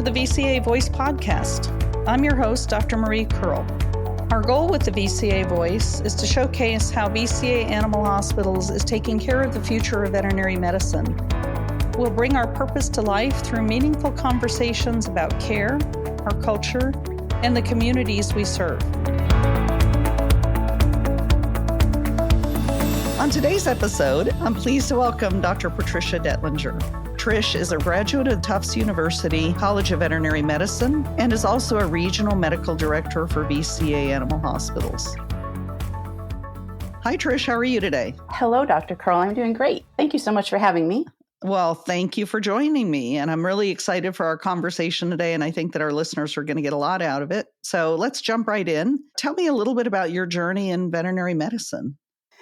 the VCA Voice Podcast. I'm your host, Dr. Marie Kerl. Our goal with the VCA Voice is to showcase how VCA Animal Hospitals is taking care of the future of veterinary medicine. We'll bring our purpose to life through meaningful conversations about care, our culture, and the communities we serve. On today's episode, I'm pleased to welcome Dr. Patricia Dettlinger. Trish is a graduate of Tufts University College of Veterinary Medicine and is also a regional medical director for VCA Animal Hospitals. Hi, Trish. How are you today? Hello, Dr. Kerl. I'm doing great. Thank you so much for having me. Well, thank you for joining me. And I'm really excited for our conversation today. And I think that our listeners are going to get a lot out of it. So let's jump right in. Tell me a little bit about your journey in veterinary medicine.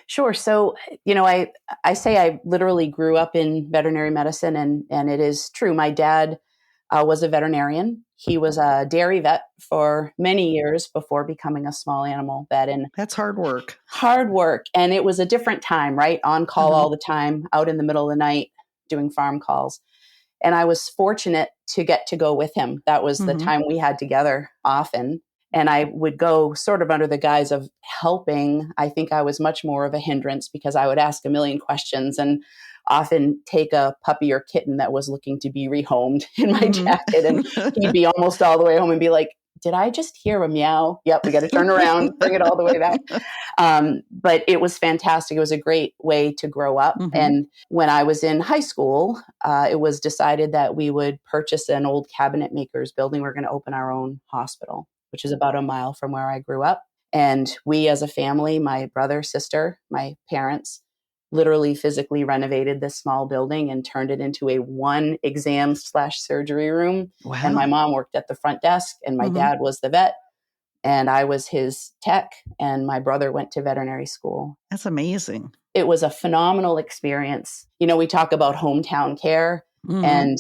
Sure. So, I say I literally grew up in veterinary medicine, and it is true. My dad was a veterinarian. He was a dairy vet for many years before becoming a small animal vet. And that's hard work. Hard work. And it was a different time, right? On call all the time, out in the middle of the night, doing farm calls. And I was fortunate to get to go with him. That was the time we had together often. And I would go sort of under the guise of helping. I think I was much more of a hindrance because I would ask a million questions and often take a puppy or kitten that was looking to be rehomed in my jacket. And he'd be almost all the way home and be like, did I just hear a meow? Yep, we got to turn around, bring it all the way back. But it was fantastic. It was a great way to grow up. And when I was in high school, it was decided that we would purchase an old cabinet maker's building. We're going to open our own hospital, which is about a mile from where I grew up. And we as a family, my brother, sister, my parents, literally physically renovated this small building and turned it into a one exam/surgery room. Wow. And my mom worked at the front desk and my dad was the vet and I was his tech and my brother went to veterinary school. That's amazing. It was a phenomenal experience. We talk about hometown care and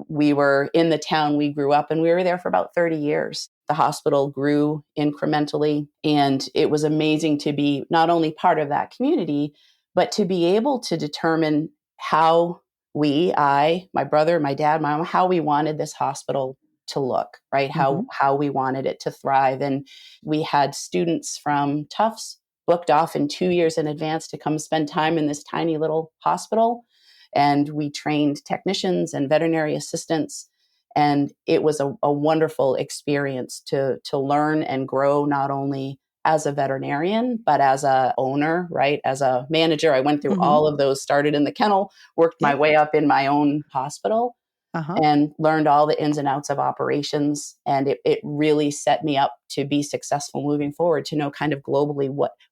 we were in the town we grew up and we were there for about 30 years. The hospital grew incrementally and it was amazing to be not only part of that community, but to be able to determine how my brother, my dad, my mom, how we wanted this hospital to look, right? How we wanted it to thrive. And we had students from Tufts booked off in 2 years in advance to come spend time in this tiny little hospital. And we trained technicians and veterinary assistants. And it was a wonderful experience to learn and grow, not only as a veterinarian, but as a owner, right? As a manager, I went through all of those, started in the kennel, worked my way up in my own hospital and learned all the ins and outs of operations. And it really set me up to be successful moving forward, to know kind of globally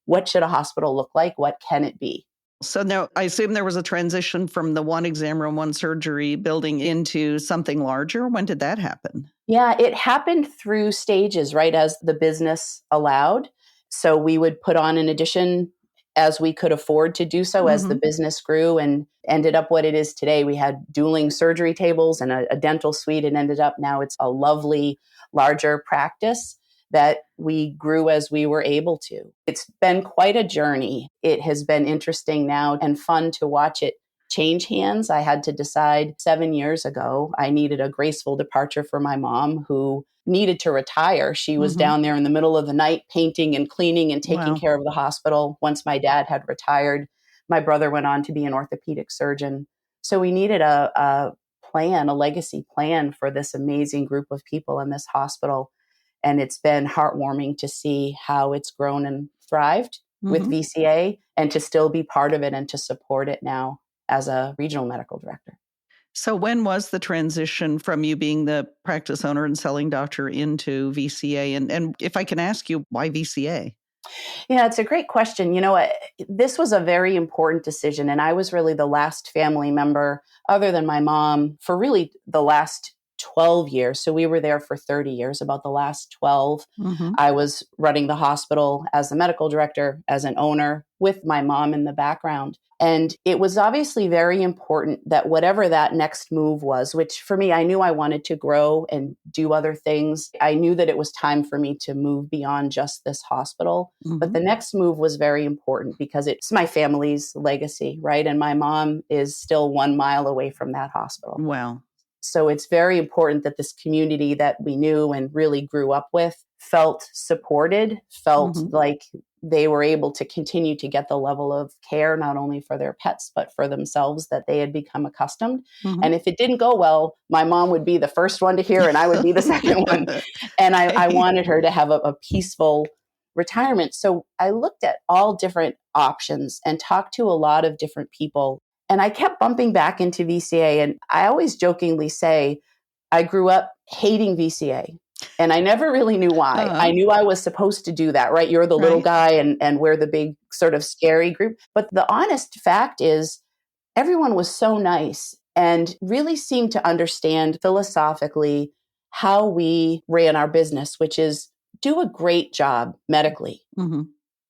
what should a hospital look like? What can it be? So now I assume there was a transition from the one exam room, one surgery building into something larger. When did that happen? Yeah, it happened through stages, right? As the business allowed. So we would put on an addition as we could afford to do so as the business grew and ended up what it is today. We had dueling surgery tables and a dental suite and ended up now it's a lovely, larger practice that we grew as we were able to. It's been quite a journey. It has been interesting now and fun to watch it change hands. I had to decide 7 years ago, I needed a graceful departure for my mom who needed to retire. She was down there in the middle of the night, painting and cleaning and taking care of the hospital. Once my dad had retired, my brother went on to be an orthopedic surgeon. So we needed a legacy plan for this amazing group of people in this hospital. And it's been heartwarming to see how it's grown and thrived with VCA and to still be part of it and to support it now as a regional medical director. So when was the transition from you being the practice owner and selling doctor into VCA? And if I can ask you, why VCA? Yeah, it's a great question. This was a very important decision. And I was really the last family member, other than my mom, for really the last 12 years. So we were there for 30 years, about the last 12. I was running the hospital as the medical director, as an owner, with my mom in the background. And it was obviously very important that whatever that next move was, which for me, I knew I wanted to grow and do other things. I knew that it was time for me to move beyond just this hospital. But the next move was very important because it's my family's legacy, right? And my mom is still 1 mile away from that hospital. Wow. So it's very important that this community that we knew and really grew up with felt supported, felt like they were able to continue to get the level of care, not only for their pets, but for themselves that they had become accustomed. And if it didn't go well, my mom would be the first one to hear and I would be the second one. And I wanted her to have a peaceful retirement. So I looked at all different options and talked to a lot of different people. And I kept bumping back into VCA. And I always jokingly say, I grew up hating VCA. And I never really knew why. I knew I was supposed to do that, right? You're the little guy and we're the big sort of scary group. But the honest fact is everyone was so nice and really seemed to understand philosophically how we ran our business, which is do a great job medically,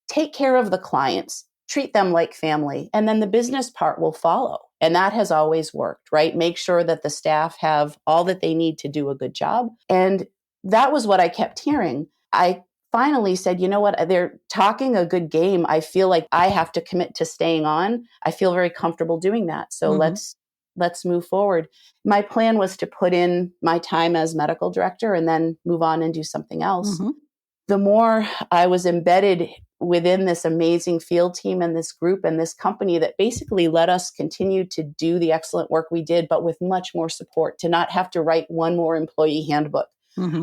take care of the clients, treat them like family, and then the business part will follow. And that has always worked, right? Make sure that the staff have all that they need to do a good job. And that was what I kept hearing. I finally said, you know what, they're talking a good game. I feel like I have to commit to staying on. I feel very comfortable doing that. So let's move forward. My plan was to put in my time as medical director and then move on and do something else. The more I was embedded within this amazing field team and this group and this company that basically let us continue to do the excellent work we did, but with much more support, to not have to write one more employee handbook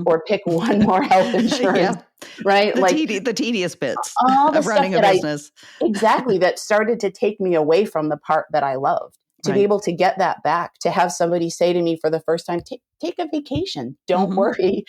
or pick one more health insurance, right? The tedious bits all the of running a business. Exactly. That started to take me away from the part that I loved. To be able to get that back, to have somebody say to me for the first time, take a vacation. Don't worry,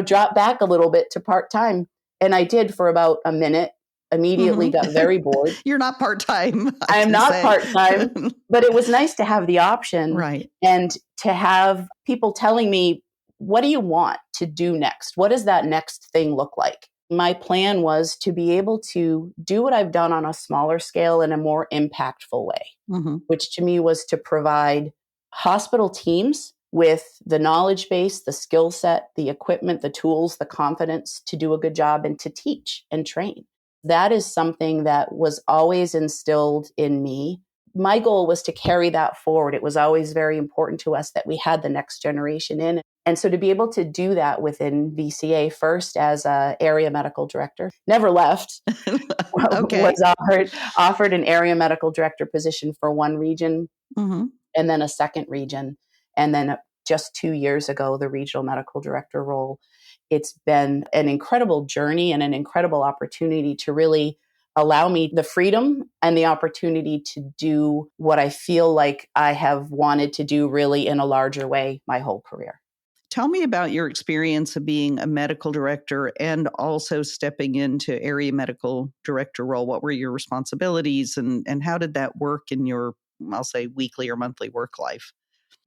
drop back a little bit to part-time. And I did for about a minute, immediately got very bored. You're not part-time. I'm not part-time, but it was nice to have the option. Right. And to have people telling me, what do you want to do next? What does that next thing look like? My plan was to be able to do what I've done on a smaller scale in a more impactful way, which to me was to provide hospital teams with the knowledge base, the skill set, the equipment, the tools, the confidence to do a good job and to teach and train. That is something that was always instilled in me. My goal was to carry that forward. It was always very important to us that we had the next generation in. And so to be able to do that within VCA, first as an area medical director, never left, was offered an area medical director position for one region and then a second region. And then just 2 years ago, the regional medical director role. It's been an incredible journey and an incredible opportunity to really allow me the freedom and the opportunity to do what I feel like I have wanted to do really in a larger way my whole career. Tell me about your experience of being a medical director and also stepping into area medical director role. What were your responsibilities and how did that work in your, I'll say, weekly or monthly work life?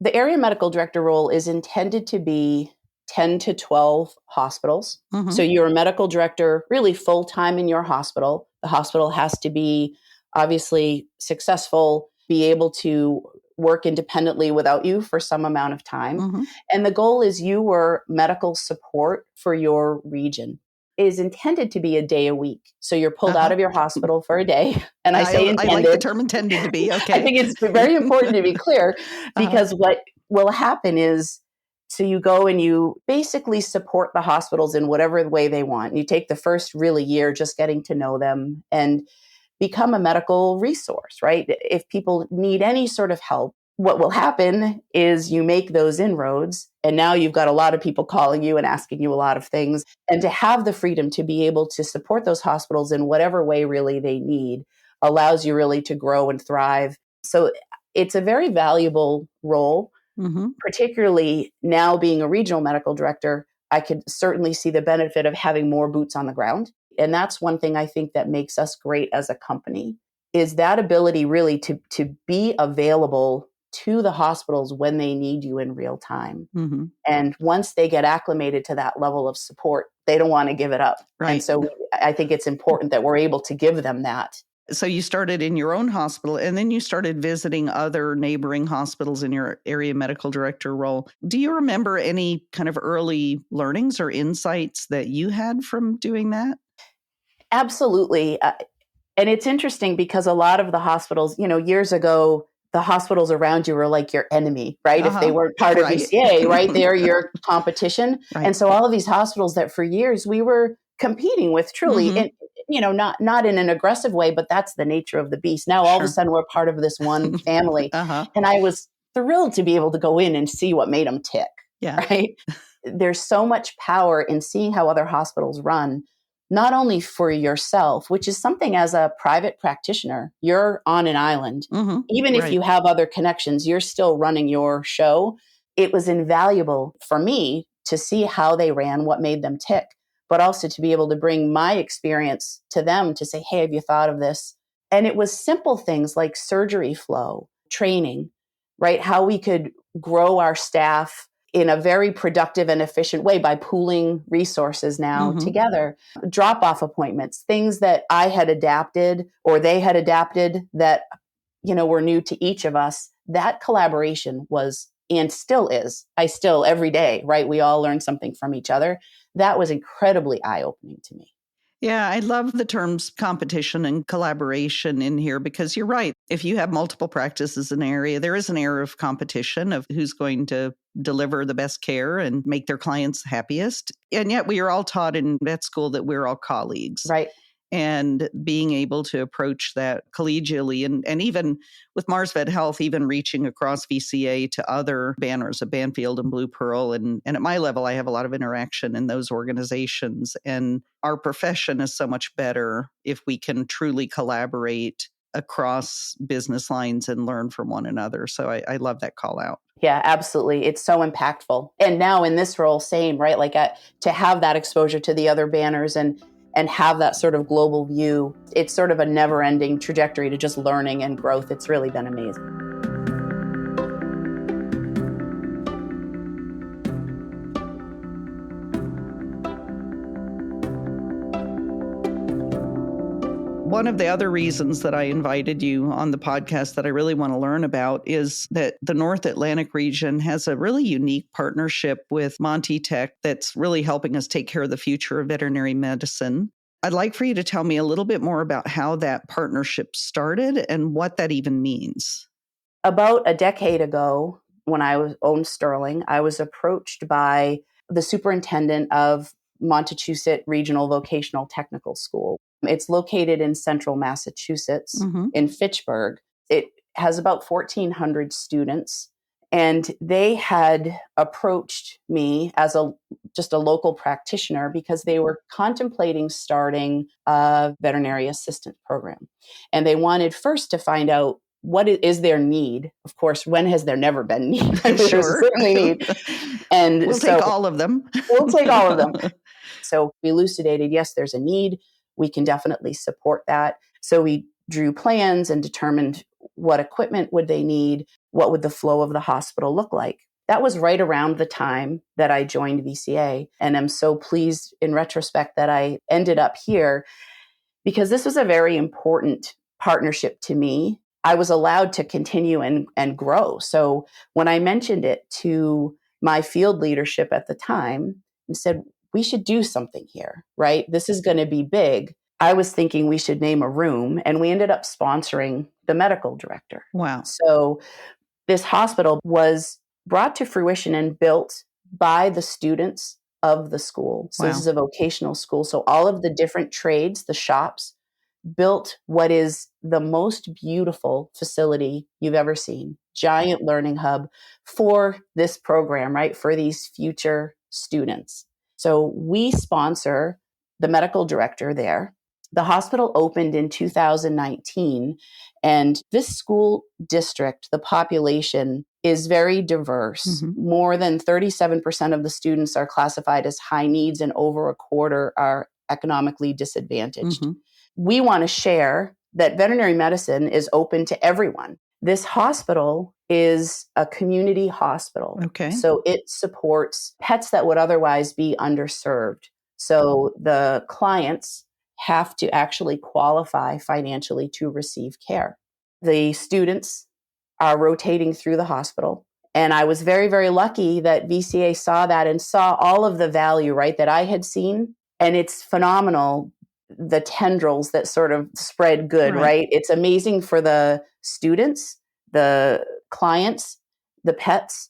The area medical director role is intended to be 10 to 12 hospitals. So you're a medical director really full-time in your hospital. The hospital has to be obviously successful, be able to work independently without you for some amount of time. And the goal is you were medical support for your region. It is intended to be a day a week. So you're pulled out of your hospital for a day. And I say intended. I like the term intended to be. Okay. I think it's very important to be clear because what will happen is, so you go and you basically support the hospitals in whatever way they want. You take the first really year just getting to know them and become a medical resource, right? If people need any sort of help, what will happen is you make those inroads and now you've got a lot of people calling you and asking you a lot of things. And to have the freedom to be able to support those hospitals in whatever way really they need allows you really to grow and thrive. So it's a very valuable role, particularly now being a regional medical director. I could certainly see the benefit of having more boots on the ground. And that's one thing I think that makes us great as a company is that ability really to be available to the hospitals when they need you in real time. And once they get acclimated to that level of support, they don't want to give it up. Right. And so I think it's important that we're able to give them that. So you started in your own hospital and then you started visiting other neighboring hospitals in your area medical director role. Do you remember any kind of early learnings or insights that you had from doing that? Absolutely. And it's interesting because a lot of the hospitals, years ago, the hospitals around you were like your enemy, right? If they weren't part of VCA, right? They're your competition. Right. And so all of these hospitals that for years we were competing with truly, and not in an aggressive way, but that's the nature of the beast. Now, all of a sudden we're part of this one family. And I was thrilled to be able to go in and see what made them tick, right? There's so much power in seeing how other hospitals run, not only for yourself, which is something as a private practitioner, you're on an island. Even if you have other connections, you're still running your show. It was invaluable for me to see how they ran, what made them tick, but also to be able to bring my experience to them to say, hey, have you thought of this? And it was simple things like surgery flow, training, right? How we could grow our staff in a very productive and efficient way by pooling resources now together. Drop-off appointments, things that I had adapted or they had adapted that, were new to each of us. That collaboration was, and still is, every day, right? We all learn something from each other. That was incredibly eye-opening to me. Yeah, I love the terms competition and collaboration in here because you're right. If you have multiple practices in an area, there is an air of competition of who's going to deliver the best care and make their clients happiest. And yet we are all taught in vet school that we're all colleagues. Right. And being able to approach that collegially and even with Mars Vet Health, even reaching across VCA to other banners of Banfield and Blue Pearl. And at my level, I have a lot of interaction in those organizations. And our profession is so much better if we can truly collaborate across business lines and learn from one another. So I love that call out. Yeah, absolutely. It's so impactful. And now in this role, same, right? Like to have that exposure to the other banners and have that sort of global view. It's sort of a never-ending trajectory to just learning and growth. It's really been amazing. One of the other reasons that I invited you on the podcast that I really want to learn about is that the North Atlantic region has a really unique partnership with Monty Tech that's really helping us take care of the future of veterinary medicine. I'd like for you to tell me a little bit more about how that partnership started and what that even means. About a decade ago, when I owned Sterling, I was approached by the superintendent of Montechusett Regional Vocational Technical School. It's located in central Massachusetts, in Fitchburg. It has about 1,400 students. And they had approached me as just a local practitioner because they were contemplating starting a veterinary assistant program. And they wanted first to find out what is their need. Of course, when has there never been need? There's certainly need. And we'll take all of them. We'll take all of them. So we elucidated, yes, there's a need. We can definitely support that. So we drew plans and determined what equipment would they need, what would the flow of the hospital look like. That was right around the time that I joined VCA. And I'm so pleased in retrospect that I ended up here because this was a very important partnership to me. I was allowed to continue and grow. So when I mentioned it to my field leadership at the time and said, we should do something here, right? This is going to be big. I was thinking we should name a room, and we ended up sponsoring the medical director. Wow. So this hospital was brought to fruition and built by the students of the school. So This is a vocational school. So all of the different trades, the shops, built what is the most beautiful facility you've ever seen. Giant learning hub for this program, right? For these future students. So we sponsor the medical director there. The hospital opened in 2019, and this school district, the population is very diverse. More than 37% of the students are classified as high needs, and over a quarter are economically disadvantaged. We want to share that veterinary medicine is open to everyone. This hospital is a community hospital. Okay. So it supports pets that would otherwise be underserved. So the clients have to actually qualify financially to receive care. The students are rotating through the hospital. And I was very, very lucky that VCA saw that and saw all of the value, right, that I had seen. And it's phenomenal, the tendrils that sort of spread good, right? It's amazing for the students. the clients, the pets.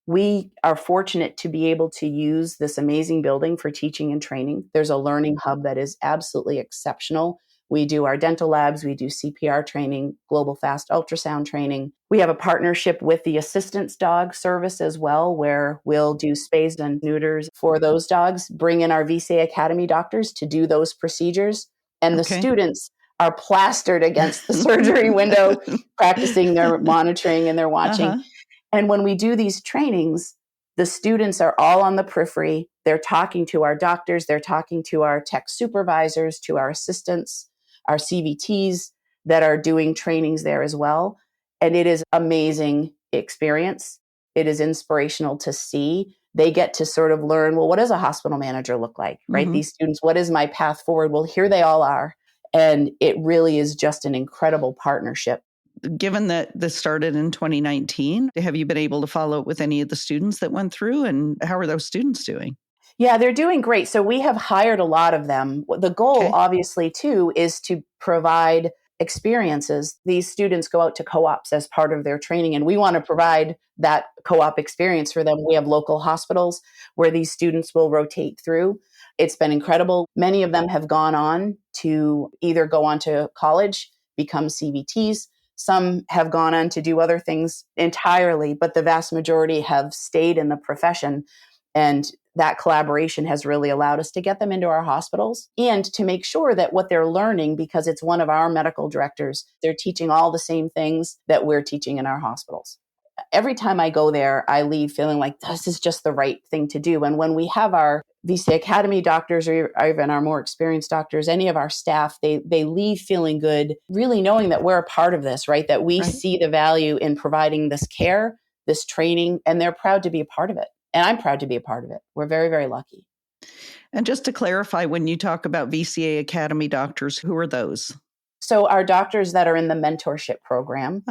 We are fortunate to be able to use this amazing building for teaching and training. There's a learning hub that is absolutely exceptional. We do our dental labs, we do CPR training, global fast ultrasound training. We have a partnership with the assistance dog service as well, where we'll do spays and neuters for those dogs, bring in our VCA Academy doctors to do those procedures. And the students are plastered against the surgery window, practicing their monitoring and their watching. Uh-huh. And when we do these trainings, the students are all on the periphery. They're talking to our doctors. They're talking to our tech supervisors, to our assistants, our CVTs that are doing trainings there as well. And it is amazing experience. It is inspirational to see. They get to sort of learn, well, what does a hospital manager look like, right? Mm-hmm. These students, what is my path forward? Well, here they all are. And it really is just an incredible partnership. Given that this started in 2019, have you been able to follow up with any of the students that went through, and how are those students doing? Yeah, they're doing great. So we have hired a lot of them. The goal, obviously, too, is to provide experiences. These students go out to co-ops as part of their training, and we want to provide that co-op experience for them. We have local hospitals where these students will rotate through. It's been incredible. Many of them have gone on to either go on to college, become CVTs. Some have gone on to do other things entirely, but the vast majority have stayed in the profession. And that collaboration has really allowed us to get them into our hospitals and to make sure that what they're learning, because it's one of our medical directors, they're teaching all the same things that we're teaching in our hospitals. Every time I go there, I leave feeling like this is just the right thing to do. And when we have our VCA Academy doctors or even our more experienced doctors, any of our staff, they leave feeling good, really knowing that we're a part of this, right? That we see the value in providing this care, this training, and they're proud to be a part of it. And I'm proud to be a part of it. We're very, very lucky. And just to clarify, when you talk about VCA Academy doctors, who are those? So our doctors that are in the mentorship program,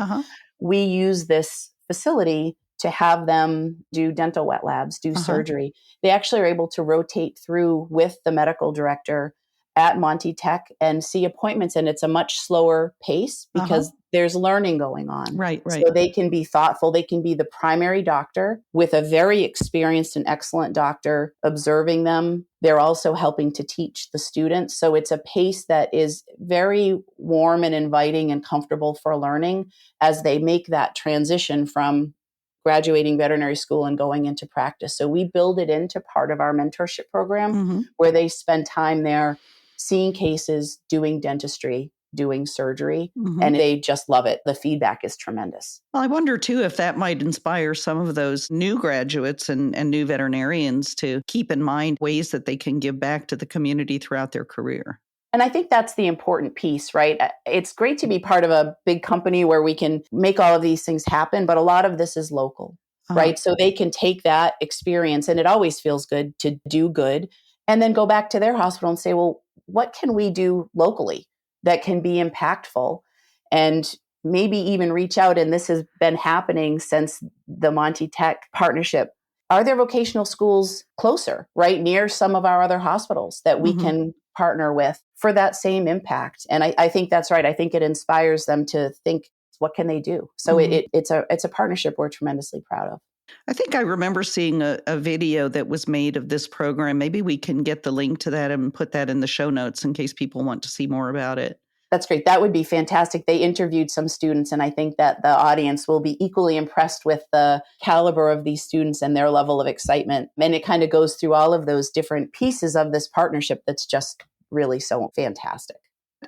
we use this facility to have them do dental wet labs, do surgery. They actually are able to rotate through with the medical director at Monty Tech and see appointments. And it's a much slower pace because there's learning going on. Right. So they can be thoughtful. They can be the primary doctor with a very experienced and excellent doctor observing them. They're also helping to teach the students. So it's a pace that is very warm and inviting and comfortable for learning as they make that transition from graduating veterinary school and going into practice. So we build it into part of our mentorship program where they spend time there seeing cases, doing dentistry, doing surgery, and they just love it. The feedback is tremendous. Well, I wonder, too, if that might inspire some of those new graduates and new veterinarians to keep in mind ways that they can give back to the community throughout their career. And I think that's the important piece, right? It's great to be part of a big company where we can make all of these things happen, but a lot of this is local, right? So they can take that experience, and it always feels good to do good, and then go back to their hospital and say, well, what can we do locally that can be impactful? And maybe even reach out, and this has been happening since the Monty Tech partnership. Are there vocational schools closer, right, near some of our other hospitals that we can partner with for that same impact? And I think that's right. I think it inspires them to think, what can they do? So it's a partnership we're tremendously proud of. I think I remember seeing a video that was made of this program. Maybe we can get the link to that and put that in the show notes in case people want to see more about it. That's great. That would be fantastic. They interviewed some students, and I think that the audience will be equally impressed with the caliber of these students and their level of excitement. And it kind of goes through all of those different pieces of this partnership that's just really so fantastic.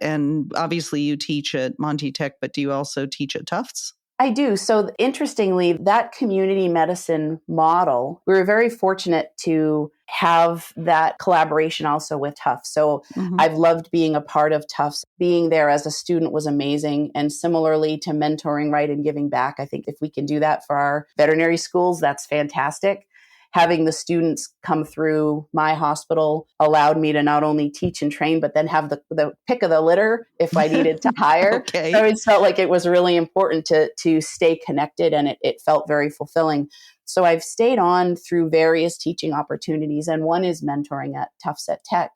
And obviously you teach at Monty Tech, but do you also teach at Tufts? I do. So interestingly, that community medicine model, we were very fortunate to have that collaboration also with Tufts. So I've loved being a part of Tufts. Being there as a student was amazing. And similarly to mentoring, right, and giving back, I think if we can do that for our veterinary schools, that's fantastic. Having the students come through my hospital allowed me to not only teach and train, but then have the pick of the litter if I needed to hire. I always felt like it was really important to stay connected, and it felt very fulfilling. So I've stayed on through various teaching opportunities, and one is mentoring at Tufts at Tech.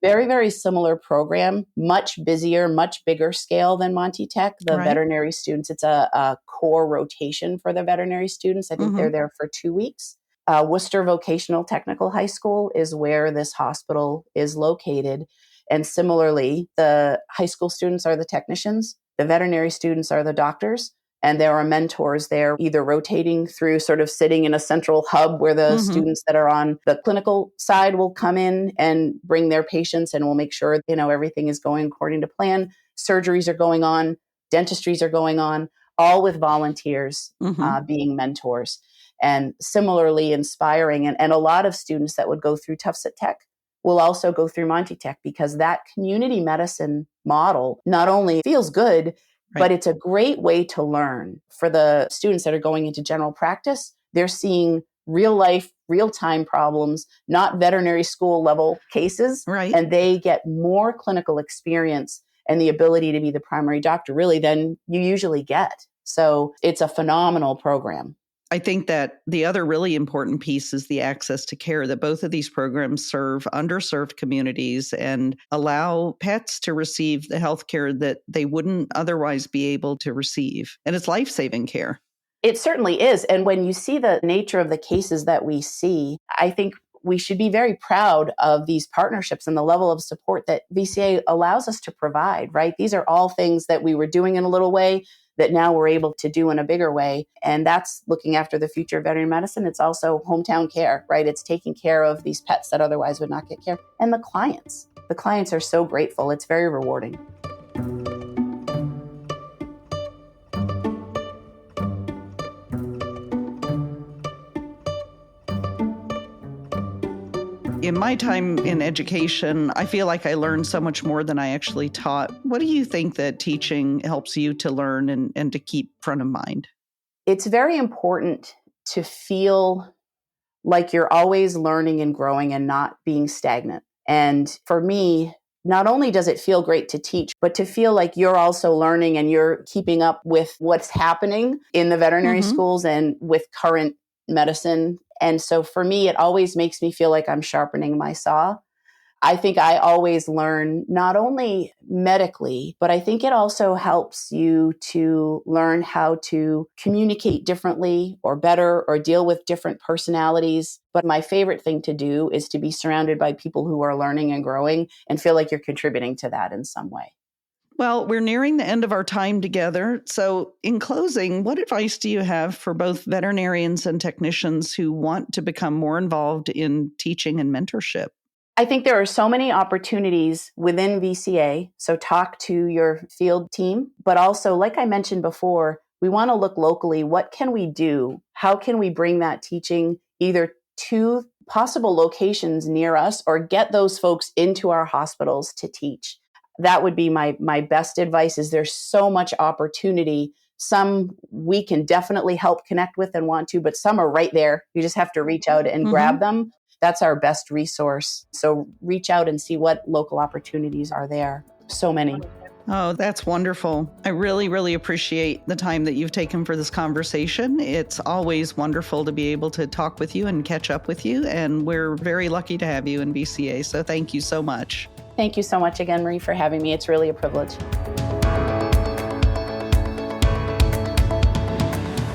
Very, very similar program, much busier, much bigger scale than Monty Tech. The veterinary students, it's a core rotation for the veterinary students. I think they're there for 2 weeks. Worcester Vocational Technical High School is where this hospital is located. And similarly, the high school students are the technicians, the veterinary students are the doctors, and there are mentors there, either rotating through, sort of sitting in a central hub where the students that are on the clinical side will come in and bring their patients, and we'll make sure, everything is going according to plan. Surgeries are going on, dentistries are going on, all with volunteers being mentors. And similarly inspiring. And a lot of students that would go through Tufts at Tech will also go through Monty Tech, because that community medicine model not only feels good, but it's a great way to learn. For the students that are going into general practice, they're seeing real life, real time problems, not veterinary school level cases. And they get more clinical experience and the ability to be the primary doctor really than you usually get. So it's a phenomenal program. I think that the other really important piece is the access to care, that both of these programs serve underserved communities and allow pets to receive the health care that they wouldn't otherwise be able to receive. And it's life-saving care. It certainly is. And when you see the nature of the cases that we see, I think we should be very proud of these partnerships and the level of support that VCA allows us to provide, right? These are all things that we were doing in a little way that now we're able to do in a bigger way. And that's looking after the future of veterinary medicine. It's also hometown care, right? It's taking care of these pets that otherwise would not get care. And the clients are so grateful. It's very rewarding. In my time in education, I feel like I learned so much more than I actually taught. What do you think that teaching helps you to learn and to keep front of mind? It's very important to feel like you're always learning and growing and not being stagnant. And for me, not only does it feel great to teach, but to feel like you're also learning and you're keeping up with what's happening in the veterinary schools and with current medicine. And so for me, it always makes me feel like I'm sharpening my saw. I think I always learn not only medically, but I think it also helps you to learn how to communicate differently or better or deal with different personalities. But my favorite thing to do is to be surrounded by people who are learning and growing and feel like you're contributing to that in some way. Well, we're nearing the end of our time together. So in closing, what advice do you have for both veterinarians and technicians who want to become more involved in teaching and mentorship? I think there are so many opportunities within VCA. So talk to your field team, but also, like I mentioned before, we want to look locally. What can we do? How can we bring that teaching either to possible locations near us or get those folks into our hospitals to teach? That would be my best advice. Is there's so much opportunity. Some we can definitely help connect with and want to, but some are right there. You just have to reach out and grab them. That's our best resource. So reach out and see what local opportunities are there. So many. Oh, that's wonderful. I really, really appreciate the time that you've taken for this conversation. It's always wonderful to be able to talk with you and catch up with you. And we're very lucky to have you in VCA. So thank you so much. Thank you so much again, Marie, for having me. It's really a privilege.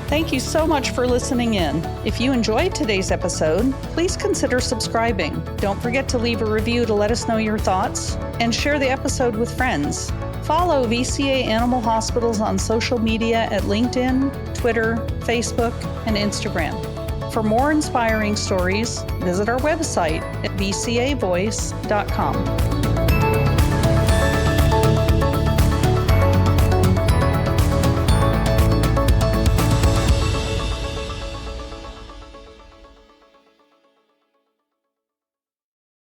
Thank you so much for listening in. If you enjoyed today's episode, please consider subscribing. Don't forget to leave a review to let us know your thoughts and share the episode with friends. Follow VCA Animal Hospitals on social media at LinkedIn, Twitter, Facebook, and Instagram. For more inspiring stories, visit our website at vcavoice.com.